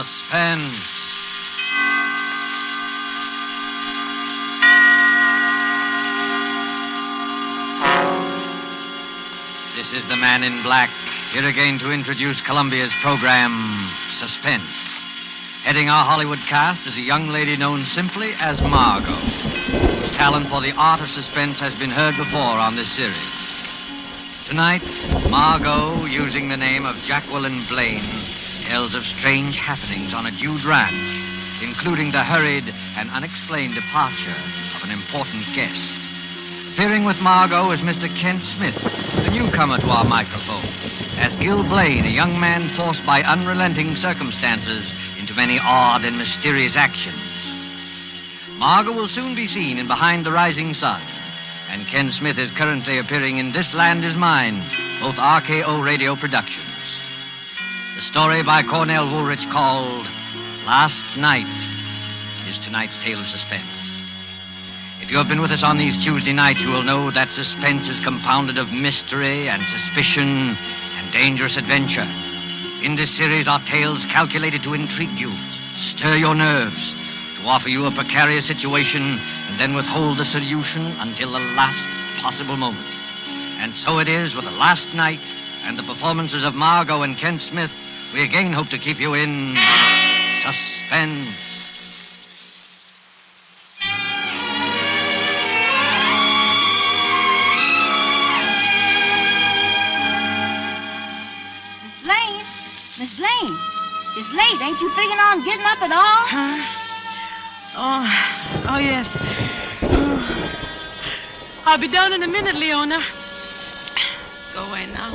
Suspense. This is the Man in Black, here again to introduce Columbia's program, Suspense. Heading our Hollywood cast is a young lady known simply as Margo, whose talent for the art of suspense has been heard before on this series. Tonight, Margo, using the name of Jacqueline Blaine, tells of strange happenings on a Jude ranch, including the hurried and unexplained departure of an important guest. Appearing with Margo is Mr. Kent Smith, the newcomer to our microphone, as Gil Blaine, a young man forced by unrelenting circumstances into many odd and mysterious actions. Margo will soon be seen in Behind the Rising Sun, and Ken Smith is currently appearing in This Land Is Mine, both RKO radio productions. The story by Cornell Woolrich called Last Night is tonight's tale of suspense. If you have been with us on these Tuesday nights, you will know that suspense is compounded of mystery and suspicion and dangerous adventure. In this series are tales calculated to intrigue you, stir your nerves, to offer you a precarious situation, and then withhold the solution until the last possible moment. And so it is with The Last Night and the performances of Margo and Kent Smith. We again hope to keep you in suspense. Miss Blaine, it's late. Ain't you figuring on getting up at all? Huh? Oh, yes. Oh. I'll be down in a minute, Leona. Go away now.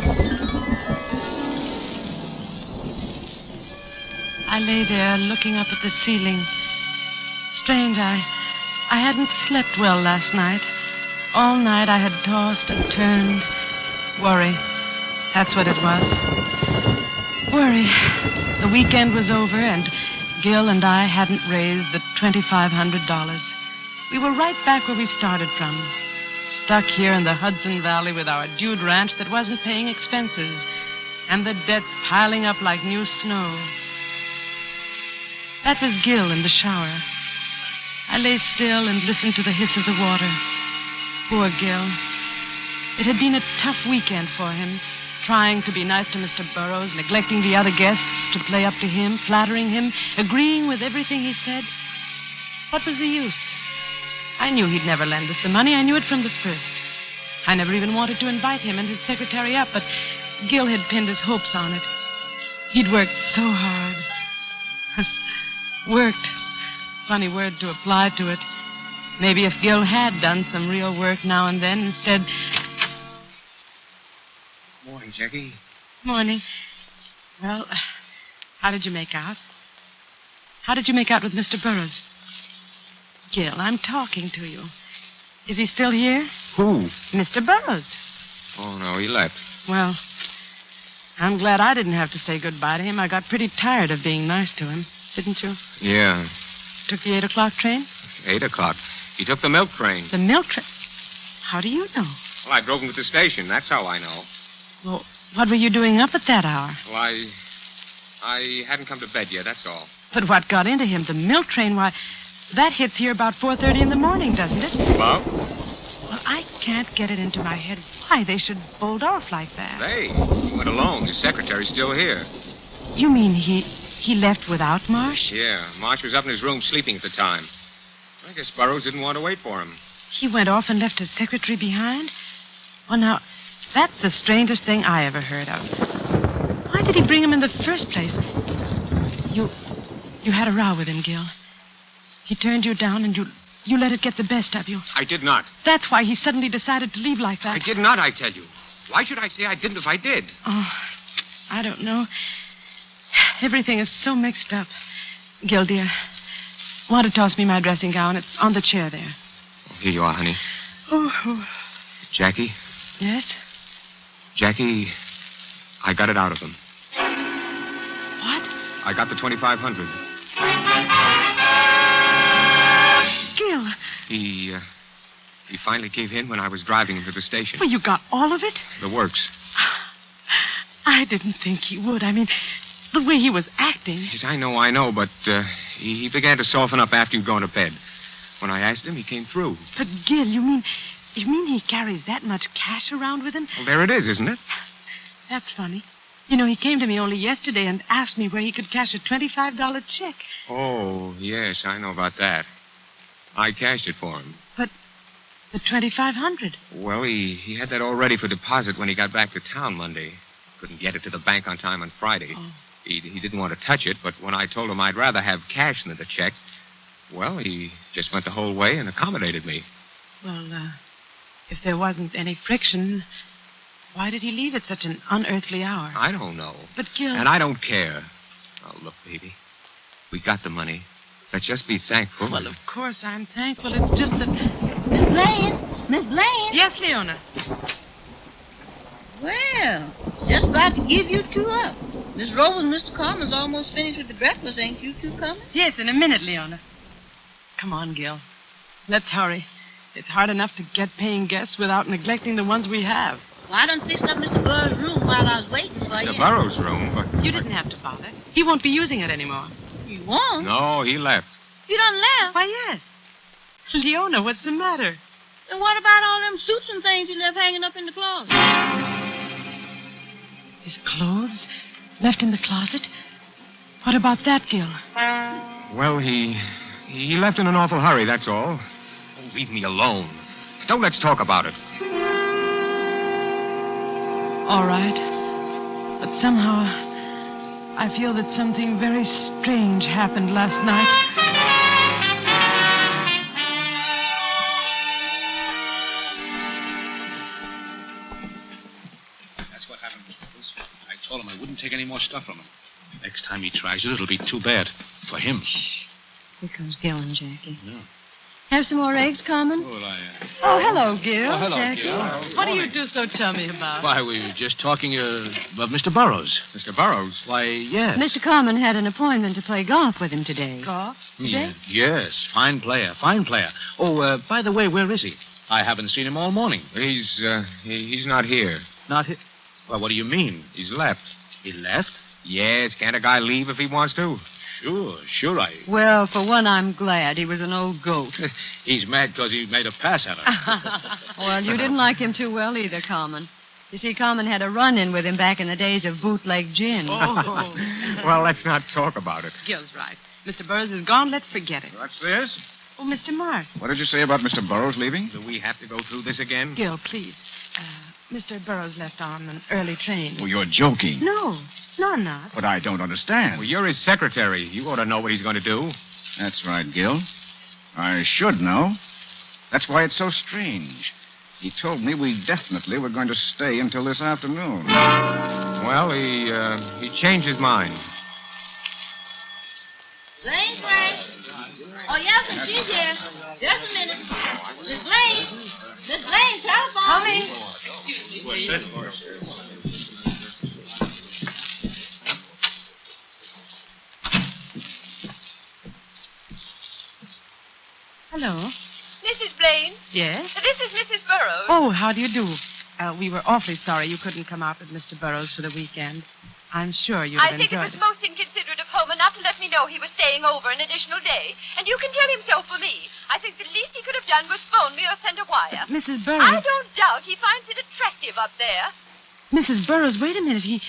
I lay there looking up at the ceiling. Strange, I hadn't slept well last night. All night I had tossed and turned. Worry. That's what it was. Worry. The weekend was over, and Gil and I hadn't raised the $2,500. We were right back where we started from, stuck here in the Hudson Valley with our dude ranch that wasn't paying expenses, and the debts piling up like new snow. That was Gil in the shower. I lay still and listened to the hiss of the water. Poor Gil. It had been a tough weekend for him. Trying to be nice to Mr. Burroughs, neglecting the other guests to play up to him, flattering him, agreeing with everything he said. What was the use? I knew he'd never lend us the money. I knew it from the first. I never even wanted to invite him and his secretary up, but Gil had pinned his hopes on it. He'd worked so hard. Worked. Funny word to apply to it. Maybe if Gil had done some real work now and then, instead... Morning, Jackie. Morning. Well, how did you make out? How did you make out with Mr. Burroughs? Gil, I'm talking to you. Is he still here? Who? Mr. Burroughs. Oh, no, he left. Well, I'm glad I didn't have to say goodbye to him. I got pretty tired of being nice to him, didn't you? Yeah. Took the 8 o'clock train? 8 o'clock. He took the milk train. The milk train? How do you know? Well, I drove him to the station. That's how I know. Well, what were you doing up at that hour? Well, I hadn't come to bed yet, that's all. But what got into him? The milk train, why, that hits here about 4:30 in the morning, doesn't it? Well? Well, I can't get it into my head why they should bolt off like that. He went alone. His secretary's still here. You mean he left without Marsh? Yeah, Marsh was up in his room sleeping at the time. I guess Burroughs didn't want to wait for him. He went off and left his secretary behind? Well, now, that's the strangest thing I ever heard of. Why did he bring him in the first place? You had a row with him, Gil. He turned you down and you let it get the best of you. I did not. That's why he suddenly decided to leave like that. I did not, I tell you. Why should I say I didn't if I did? Oh, I don't know. Everything is so mixed up. Gil, dear, want to toss me my dressing gown? It's on the chair there. Here you are, honey. Oh. Jackie? Yes? Jackie, I got it out of him. What? I got the $2,500. Gil. He finally gave in when I was driving him to the station. Well, you got all of it? The works. I didn't think he would. I mean, The way he was acting. Yes, I know, but he began to soften up after you'd gone to bed. When I asked him, he came through. But, Gil, you mean he carries that much cash around with him? Well, there it is, isn't it? That's funny. You know, he came to me only yesterday and asked me where he could cash a $25 check. Oh, yes, I know about that. I cashed it for him. But the $2,500. Well, he had that all ready for deposit when he got back to town Monday. Couldn't get it to the bank on time on Friday. Oh. He didn't want to touch it, but when I told him I'd rather have cash than the check, well, he just went the whole way and accommodated me. Well, if there wasn't any friction, why did he leave at such an unearthly hour? I don't know. But, Gil... And I don't care. Oh, look, baby. We got the money. Let's just be thankful. Well, of course I'm thankful. It's just that... Miss Blaine! Miss Blaine! Yes, Leona. Well, just about to give you two up. Miss Rose and Mr. Carmen's almost finished with the breakfast. Ain't you two coming? Yes, in a minute, Leona. Come on, Gil. Let's hurry. It's hard enough to get paying guests without neglecting the ones we have. Well, I done fixed up Mr. Burr's room while I was waiting for you. The Burroughs room, but... You didn't have to bother. He won't be using it anymore. You won't? No, he left. You done left? Why, yes. Leona, what's the matter? And what about all them suits and things you left hanging up in the closet? His clothes left in the closet? What about that, Gil? Well, he left in an awful hurry, that's all. Oh, leave me alone. Don't let's talk about it. All right. But somehow, I feel that something very strange happened last night. That's what happened, Mr. Nichols. I told him I wouldn't take any more stuff from him. Next time he tries it, it'll be too bad. For him. Here comes Gil and Jackie. Yeah. Have some more eggs, Carmen? Well, Oh, hello, Gil. Oh, hello, Jackie. Gil. What do you do so chummy about? Why, we were just talking about Mr. Burroughs. Mr. Burroughs? Why, yes. Mr. Carmen had an appointment to play golf with him today. Golf? Yeah, yes, fine player, fine player. Oh, by the way, where is he? I haven't seen him all morning. He's not here. Not here? Well, what do you mean? He's left. He left? Yes, can't a guy leave if he wants to? Sure, Well, for one, I'm glad. He was an old goat. He's mad because he made a pass at her. Well, you didn't like him too well either, Carmen. You see, Carmen had a run-in with him back in the days of bootleg gin. Oh. Well, let's not talk about it. Gil's right. Mr. Burroughs is gone. Let's forget it. What's this? Oh, Mr. Mars. What did you say about Mr. Burroughs leaving? Do we have to go through this again? Gil, please. Mr. Burroughs left on an early train. Oh, you're joking. No, I'm not. But I don't understand. Well, you're his secretary. You ought to know what he's going to do. That's right, Gil. I should know. That's why it's so strange. He told me we definitely were going to stay until this afternoon. Well, he changed his mind. Blaine, Frank. Oh, yes, and she's here. Just a minute. Miss Blaine. Miss Blaine, telephone. Coming. Hello. Mrs. Blaine, Yes? this is Mrs. Burroughs. Oh, how do you do? We were awfully sorry you couldn't come out with Mr. Burroughs for the weekend. I'm sure you'd I have think it enjoyed was most inconsiderate of Homer not to let me know he was staying over an additional day. And you can tell him so for me. I think the least he could have done was phone me or send a wire. Mrs. I Burroughs. don't doubt he finds it attractive up there. Mrs. Burroughs, wait a minute. He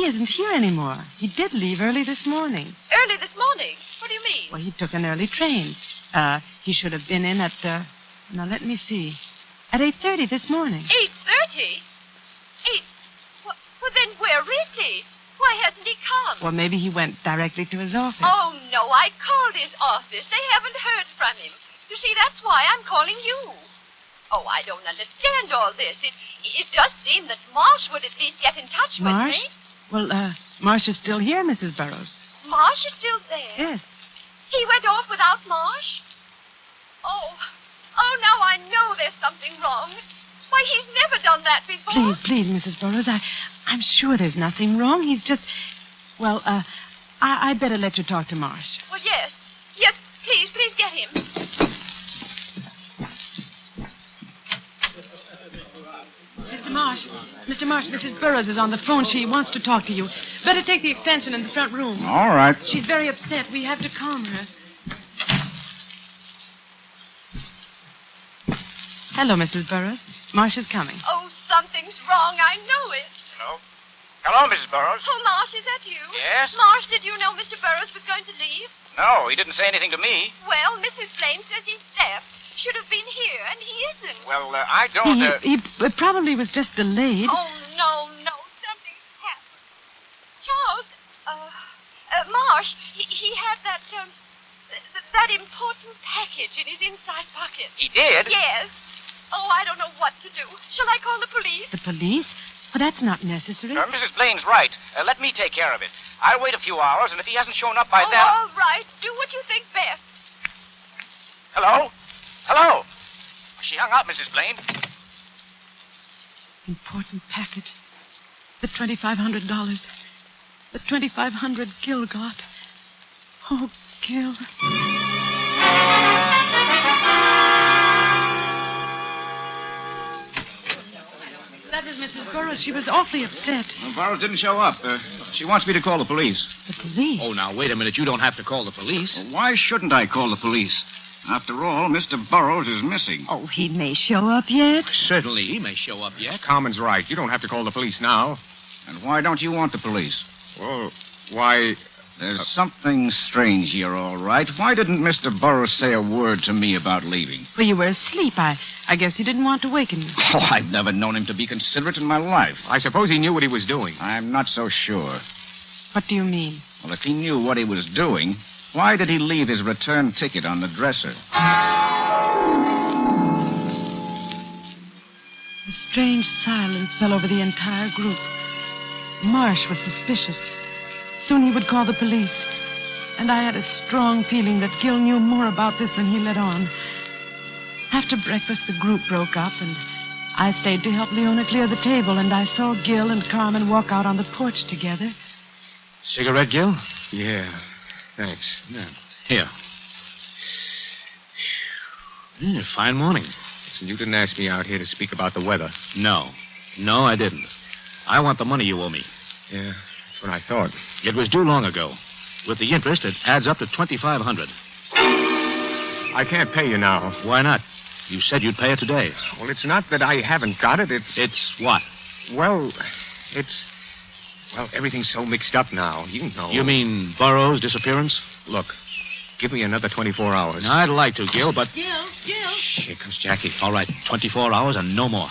isn't here anymore. He did leave early this morning. Early this morning. What do you mean? Well, he took an early train. He should have been in at, now let me see. At 8:30 this morning. 8:30? Well, then where is he? Why hasn't he come? Well, maybe he went directly to his office. Oh, no, I called his office. They haven't heard from him. You see, that's why I'm calling you. Oh, I don't understand all this. It does seem that Marsh would at least get in touch with Marsh? me. Well, Marsh is still here, Mrs. Burroughs. Marsh is still there? Yes. He went off without Marsh? Oh, now I know there's something wrong. Why, he's never done that before. Please, Mrs. Burroughs, I'm sure there's nothing wrong. He's just, well, I'd better let you talk to Marsh. Well, yes, please get him. Mr. Marsh. Mr. Marsh, Mrs. Burroughs is on the phone. She wants to talk to you. Better take the extension in the front room. All right. She's very upset. We have to calm her. Hello, Mrs. Burroughs. Marsh is coming. Oh, something's wrong. I know it. Hello, Mrs. Burroughs. Oh, Marsh, is that you? Yes? Marsh, did you know Mr. Burroughs was going to leave? No, he didn't say anything to me. Well, Mrs. Blaine says he's left. Should have been here, and he isn't. Well, I don't... He probably was just delayed. Oh, no. Something's happened. Charles, Marsh, he had that important package in his inside pocket. He did? Yes. Oh, I don't know what to do. Shall I call the police? The police? Well, that's not necessary. Mrs. Blaine's right. Let me take care of it. I'll wait a few hours, and if he hasn't shown up by then... All right. Do what you think best. Hello? Hello? She hung up, Mrs. Blaine. Important package. The $2,500. The $2,500 Gil got. Oh, Gil. That was Mrs. Burroughs. She was awfully upset. Well, Burroughs didn't show up. She wants me to call the police. The police? Oh, now, wait a minute. You don't have to call the police. Well, why shouldn't I call the police? After all, Mr. Burroughs is missing. Oh, he may show up yet. Certainly, he may show up yet. Carmen's right. You don't have to call the police now. And why don't you want the police? Well, why... There's something strange here, all right. Why didn't Mr. Burroughs say a word to me about leaving? Well, you were asleep. I guess he didn't want to waken you. Oh, I've never known him to be considerate in my life. I suppose he knew what he was doing. I'm not so sure. What do you mean? Well, if he knew what he was doing, why did he leave his return ticket on the dresser? A strange silence fell over the entire group. Marsh was suspicious. Soon he would call the police. And I had a strong feeling that Gil knew more about this than he let on. After breakfast, the group broke up, and I stayed to help Leona clear the table, and I saw Gil and Carmen walk out on the porch together. Cigarette, Gil? Yeah, thanks. Here. Fine morning. Listen, you didn't ask me out here to speak about the weather. No, I didn't. I want the money you owe me. Yeah, that's what I thought. It was due long ago. With the interest, it adds up to $2,500. I can't pay you now. Why not? You said you'd pay it today. Well, it's not that I haven't got it. It's what? Well, everything's so mixed up now. You know. You mean Burroughs' disappearance? Look, give me another 24 hours. I'd like to, Gil, but... Gil! Shh, here comes Jackie. All right, 24 hours and no more.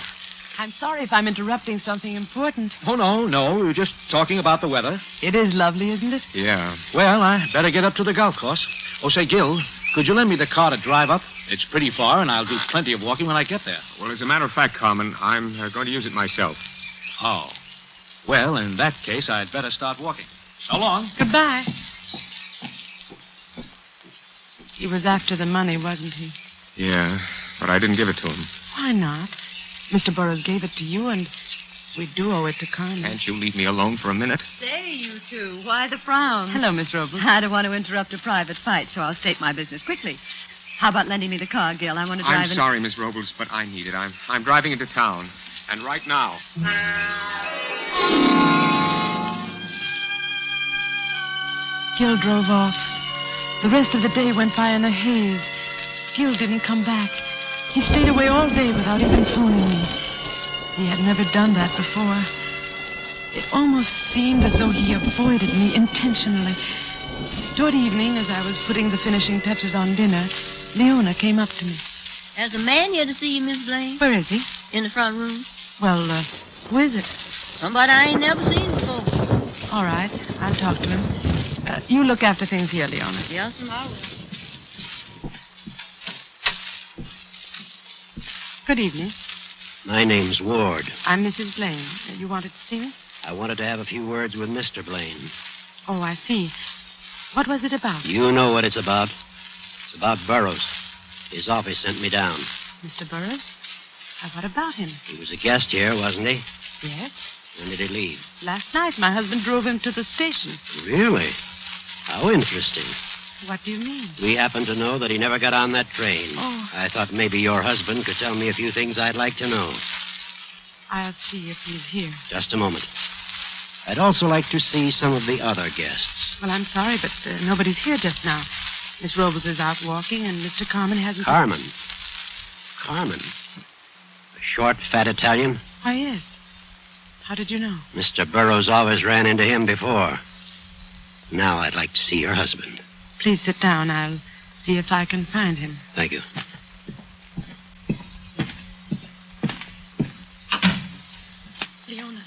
I'm sorry if I'm interrupting something important. Oh, no. We're just talking about the weather. It is lovely, isn't it? Yeah. Well, I better get up to the golf course. Oh, say, Gil, could you lend me the car to drive up? It's pretty far, and I'll do plenty of walking when I get there. Well, as a matter of fact, Carmen, I'm going to use it myself. Oh. Well, in that case, I'd better start walking. So long. Goodbye. He was after the money, wasn't he? Yeah, but I didn't give it to him. Why not? Mr. Burroughs gave it to you, and we do owe it to Carmen. Can't you leave me alone for a minute? Say, you two, why the frown? Hello, Miss Robles. I don't want to interrupt a private fight, so I'll state my business quickly. How about lending me the car, Gil? I want to drive I'm sorry, Miss Robles, but I need it. I'm driving into town, and right now. Gil drove off. The rest of the day went by in a haze. Gil didn't come back. He stayed away all day without even phoning me. He had never done that before. It almost seemed as though he avoided me intentionally. Toward evening, as I was putting the finishing touches on dinner, Leona came up to me. There's a man here to see you, Miss Blaine. Where is he? In the front room. Well, who is it? Somebody I ain't never seen before. All right, I'll talk to him. You look after things here, Leona. Yes, I will. Good evening. My name's Ward. I'm Mrs. Blaine. You wanted to see me? I wanted to have a few words with Mr. Blaine. Oh, I see. What was it about? You know what it's about. It's about Burroughs. His office sent me down. Mr. Burroughs? What about him? He was a guest here, wasn't he? Yes. When did he leave? Last night, my husband drove him to the station. Really? How interesting. What do you mean? We happen to know that he never got on that train. Oh. I thought maybe your husband could tell me a few things I'd like to know. I'll see if he's here. Just a moment. I'd also like to see some of the other guests. Well, I'm sorry, but nobody's here just now. Miss Robles is out walking, and Mr. Carmen hasn't... Carmen? The short, fat Italian? Why, yes. How did you know? Mr. Burroughs always ran into him before. Now I'd like to see your husband. Please sit down. I'll see if I can find him. Thank you.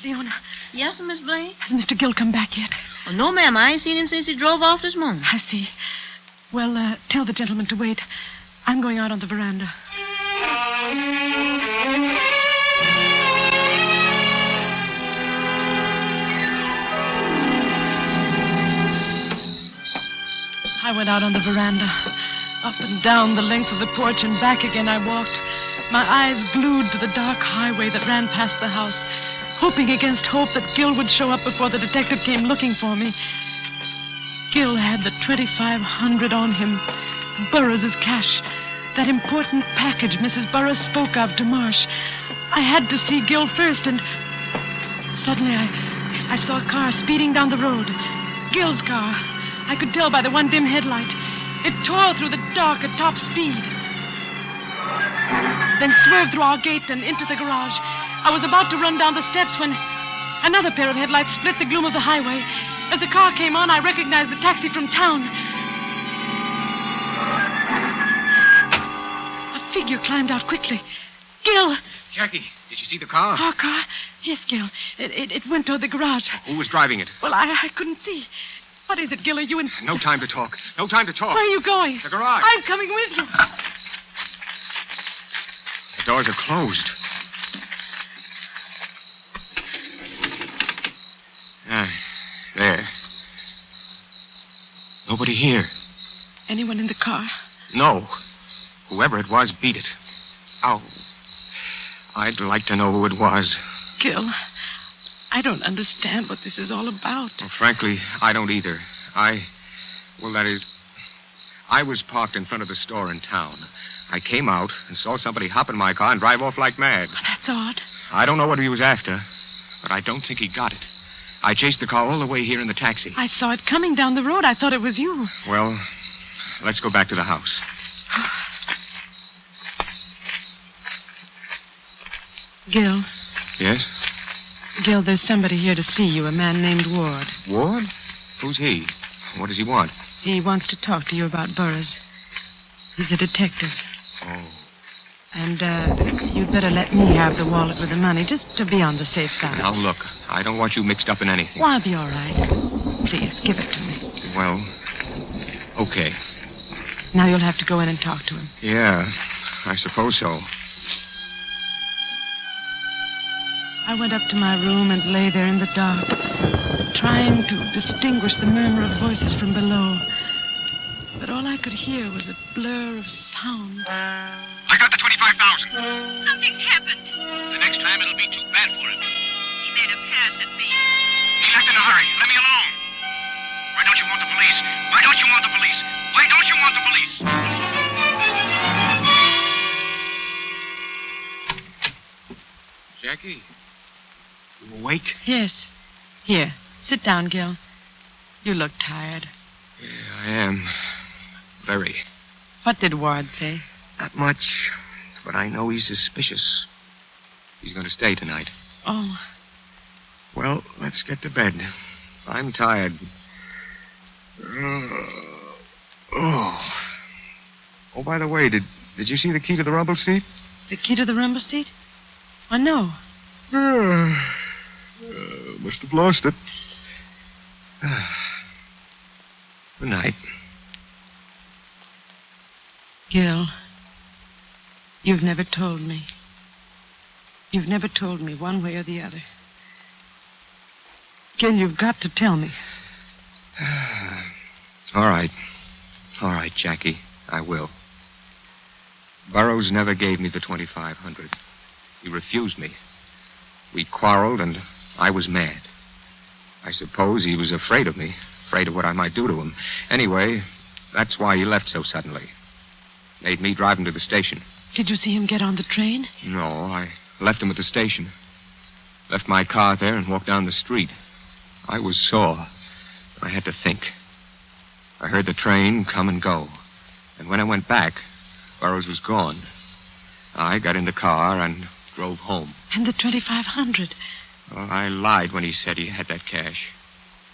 Leona, Yes, Miss Blaine? has Mr. Gill come back yet? Oh, no, ma'am. I ain't seen him since he drove off this morning. I see. Well, tell the gentleman to wait. I'm going out on the veranda. I went out on the veranda. Up and down the length of the porch and back again I walked, my eyes glued to the dark highway that ran past the house, hoping against hope that Gill would show up before the detective came looking for me. Gill had the $2,500 on him, Burroughs' cash, that important package Mrs. Burroughs spoke of to Marsh. I had to see Gill first, and suddenly I saw a car speeding down the road. Gill's car. I could tell by the one dim headlight. It tore through the dark at top speed. Then swerved through our gate and into the garage. I was about to run down the steps when another pair of headlights split the gloom of the highway. As the car came on, I recognized the taxi from town. A figure climbed out quickly. Gill! Jackie, did you see the car? Our car? Yes, Gill. It went toward the garage. Who was driving it? Well, I couldn't see. What is it, Gill? Are you in... No time to talk. No time to talk. Where are you going? The garage. I'm coming with you. The doors are closed. There. Nobody here. Anyone in the car? No. Whoever it was, beat it. Oh. I'd like to know who it was. Gill, I don't understand what this is all about. Well, frankly, I don't either. I was parked in front of the store in town. I came out and saw somebody hop in my car and drive off like mad. Well, that's odd. I don't know what he was after, but I don't think he got it. I chased the car all the way here in the taxi. I saw it coming down the road. I thought it was you. Well, let's go back to the house. Gill. Yes? Gill, there's somebody here to see you, a man named Ward. Ward? Who's he? What does he want? He wants to talk to you about Burroughs. He's a detective. Oh. And, you'd better let me have the wallet with the money, just to be on the safe side. Now, look, I don't want you mixed up in anything. Well, I'll be all right. Please, give it to me. Well, okay. Now you'll have to go in and talk to him. Yeah, I suppose so. I went up to my room and lay there in the dark, trying to distinguish the murmur of voices from below. But all I could hear was a blur of sound. I got the 25,000. Something's happened. The next time it'll be too bad for him. He made a pass at me. He left in a hurry. Let me alone. Why don't you want the police? Why don't you want the police? Why don't you want the police? Jackie, you awake? Yes. Here, sit down, Gil. You look tired. Yeah, I am. Very. What did Ward say? Not much, but I know he's suspicious. He's going to stay tonight. Oh, Well, let's get to bed. I'm tired. Oh, by the way, did you see the key to the rumble seat? the key to the rumble seat? Oh, no. Must have lost it. Good night. Gil, you've never told me. You've never told me one way or the other. Gil, you've got to tell me. All right. All right, Jackie. I will. Burroughs never gave me the 2,500. He refused me. We quarreled, and I was mad. I suppose he was afraid of me, afraid of what I might do to him. Anyway, that's why he left so suddenly. Made me drive him to the station. Did you see him get on the train? No, I left him at the station. Left my car there and walked down the street. I was sore. I had to think. I heard the train come and go. And when I went back, Burroughs was gone. I got in the car and drove home. And the 2,500. Well, I lied when he said he had that cash.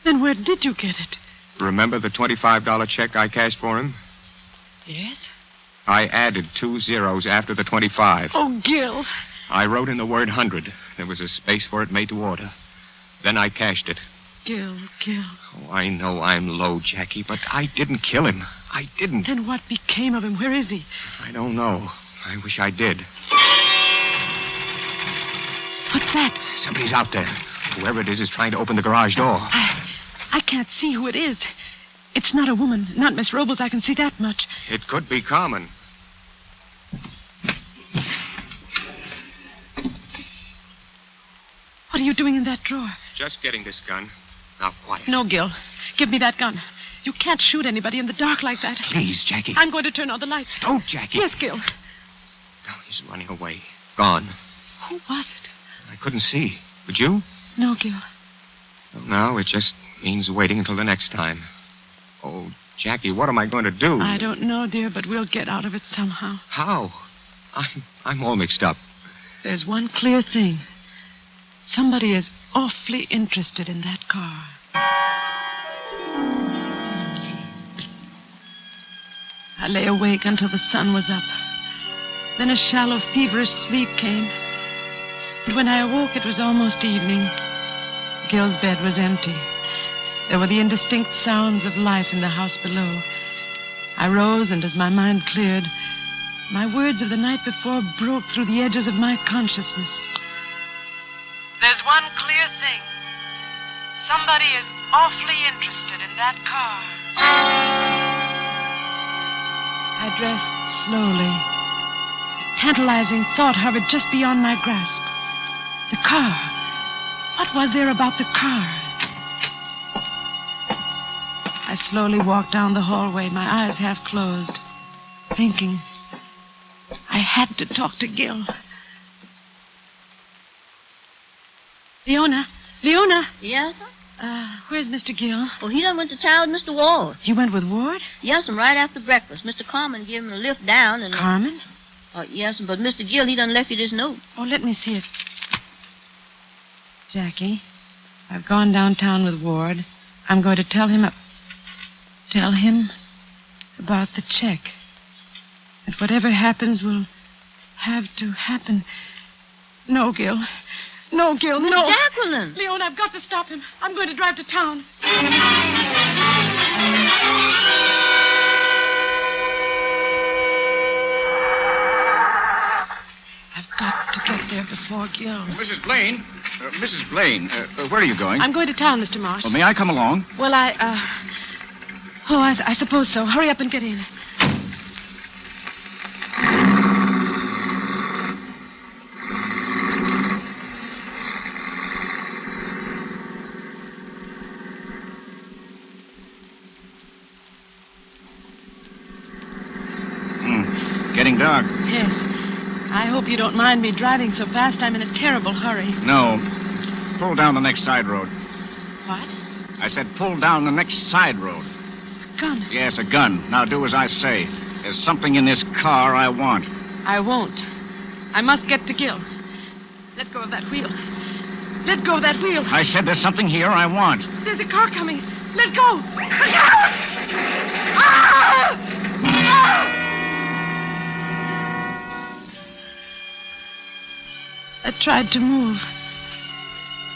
Then where did you get it? Remember the $25 check I cashed for him? Yes? I added 2 zeros after the 25. Oh, Gil. I wrote in the word 100. There was a space for it made to order. Then I cashed it. Gil. Oh, I know I'm low, Jackie, but I didn't kill him. I didn't. Then what became of him? Where is he? I don't know. I wish I did. What's that? Somebody's out there. Whoever it is trying to open the garage door. I can't see who it is. It's not a woman. Not Miss Robles. I can see that much. It could be Carmen. What are you doing in that drawer? Just getting this gun. Now, quiet. No, Gil. Give me that gun. You can't shoot anybody in the dark like that. Please, Jackie. I'm going to turn on the lights. Don't, Jackie. Yes, Gil. No, he's running away. Gone. Who was it? I couldn't see. Could you? No, Gil. Well, now it just means waiting until the next time. Oh, Jackie, what am I going to do? I don't know, dear, but we'll get out of it somehow. How? I'm all mixed up. There's one clear thing. Somebody is awfully interested in that car. I lay awake until the sun was up. Then a shallow, feverish sleep came. And when I awoke, it was almost evening. Gil's bed was empty. There were the indistinct sounds of life in the house below. I rose, and as my mind cleared, my words of the night before broke through the edges of my consciousness. There's one clear thing. Somebody is awfully interested in that car. I dressed slowly. A tantalizing thought hovered just beyond my grasp. The car. What was there about the car? I slowly walked down the hallway, my eyes half closed, thinking. I had to talk to Gil. Leona? Yes, sir? Where's Mr. Gill? Well, he done went to town with Mr. Ward. He went with Ward? Yes, and right after breakfast. Mr. Carmen gave him a lift down and... Carmen? Yes, but Mr. Gill, he done left you this note. Oh, let me see it. Jackie, I've gone downtown with Ward. I'm going to tell him about the check. That whatever happens will have to happen. No, Gil. No, Gil, no. Miss Jacqueline. Leon, I've got to stop him. I'm going to drive to town. I've got to get there before Gil. Mrs. Blaine. Mrs. Blaine, where are you going? I'm going to town, Mr. Marsh. Well, may I come along? Well, I suppose so. Hurry up and get in. Getting dark. Yes. I hope you don't mind me driving so fast. I'm in a terrible hurry. No. Pull down the next side road. What? I said pull down the next side road. A gun. Yes, a gun. Now do as I say. There's something in this car I want. I won't. I must get to Gil. Let go of that wheel. Let go of that wheel. I said there's something here I want. There's a car coming. Let go. Look out! Ah! Ah! I tried to move.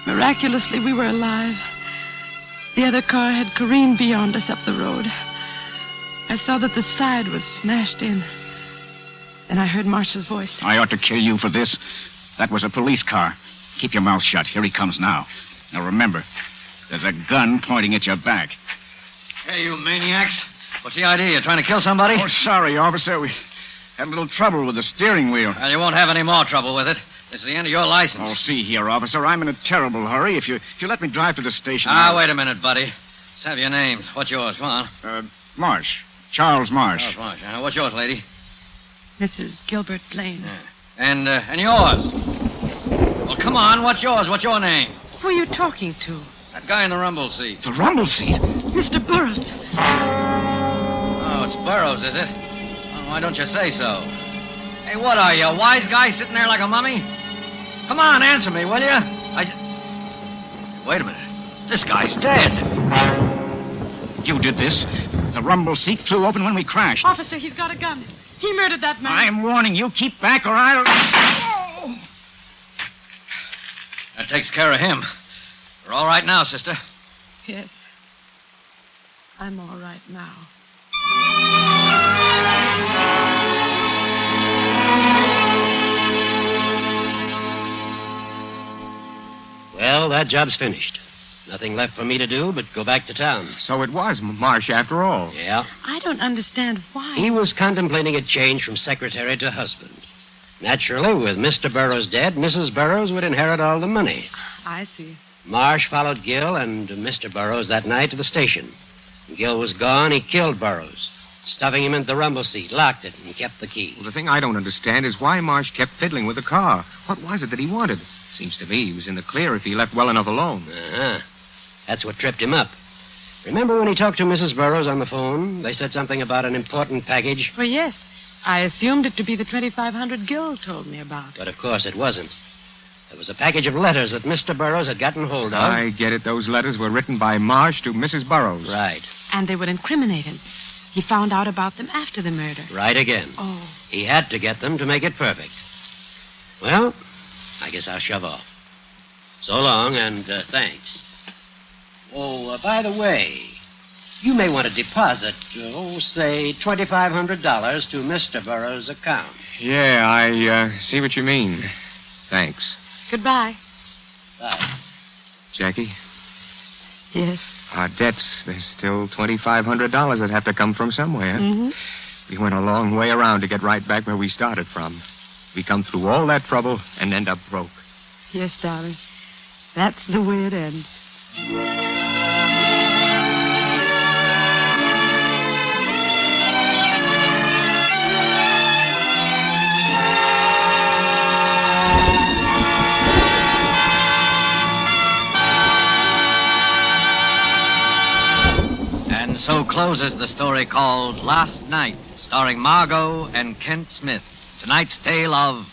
Miraculously, we were alive. The other car had careened beyond us up the road. I saw that the side was smashed in. Then I heard Marsh's voice. I ought to kill you for this. That was a police car. Keep your mouth shut. Here he comes now. Now remember, there's a gun pointing at your back. Hey, you maniacs. What's the idea? You trying to kill somebody? Oh, sorry, officer. We had a little trouble with the steering wheel. Well, you won't have any more trouble with it. This is the end of your license. Oh, see here, officer. I'm in a terrible hurry. If you let me drive to the station... Wait a minute, buddy. Let's have your names. What's yours? Come on. Marsh. Charles Marsh. Charles Marsh. What's yours, lady? Mrs. Gilbert Blaine. Yeah. And yours? Well, come on. What's yours? What's your name? Who are you talking to? That guy in the rumble seat. The rumble seat? Mr. Burroughs. Oh, it's Burroughs, is it? Well, why don't you say so? Hey, what are you, a wise guy sitting there like a mummy? Come on, answer me, will you? Wait a minute. This guy's dead. You did this. The rumble seat flew open when we crashed. Officer, he's got a gun. He murdered that man. I'm warning you, keep back or I'll... That takes care of him. We're all right now, sister. Yes. I'm all right now. Well, that job's finished. Nothing left for me to do but go back to town. So it was Marsh after all. Yeah. I don't understand why. He was contemplating a change from secretary to husband. Naturally, with Mr. Burroughs dead, Mrs. Burroughs would inherit all the money. I see. Marsh followed Gil and Mr. Burroughs that night to the station. When Gil was gone, he killed Burroughs, stuffing him into the rumble seat, locked it, and kept the key. Well, the thing I don't understand is why Marsh kept fiddling with the car. What was it that he wanted? Seems to me he was in the clear if he left well enough alone. Uh-huh. That's what tripped him up. Remember when he talked to Mrs. Burroughs on the phone? They said something about an important package. Well, yes. I assumed it to be the 2,500 Gil told me about. But of course it wasn't. It was a package of letters that Mr. Burroughs had gotten hold of. I get it. Those letters were written by Marsh to Mrs. Burroughs. Right. And they would incriminate him. He found out about them after the murder. Right again. Oh. He had to get them to make it perfect. Well, I guess I'll shove off. So long, and thanks. Oh, by the way, you may want to deposit, say $2,500 to Mr. Burroughs' account. Yeah, I see what you mean. Thanks. Goodbye. Bye. Jackie, Yes. our debts, there's still $2,500 that have to come from somewhere. Mm-hmm. We went a long way around to get right back where we started from. We come through all that trouble and end up broke. Yes, darling. That's the way it ends. And so closes the story called Last Night, starring Margo and Kent Smith. Tonight's tale of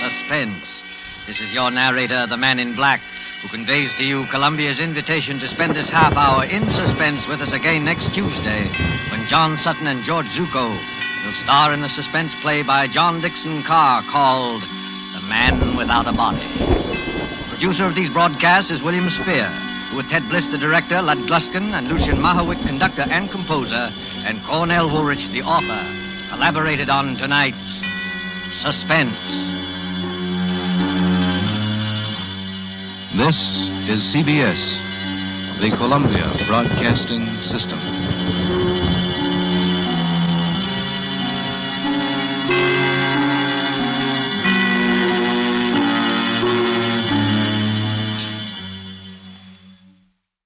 Suspense. This is your narrator, the Man in Black, who conveys to you Columbia's invitation to spend this half hour in suspense with us again next Tuesday, when John Sutton and George Zucco will star in the suspense play by John Dixon Carr called The Man Without a Body. Producer of these broadcasts is William Spear, who with Ted Bliss, the director, Lud Gluskin, and Lucian Mahowick, conductor and composer, and Cornell Woolrich, the author, collaborated on tonight's Suspense. This is CBS, the Columbia Broadcasting System.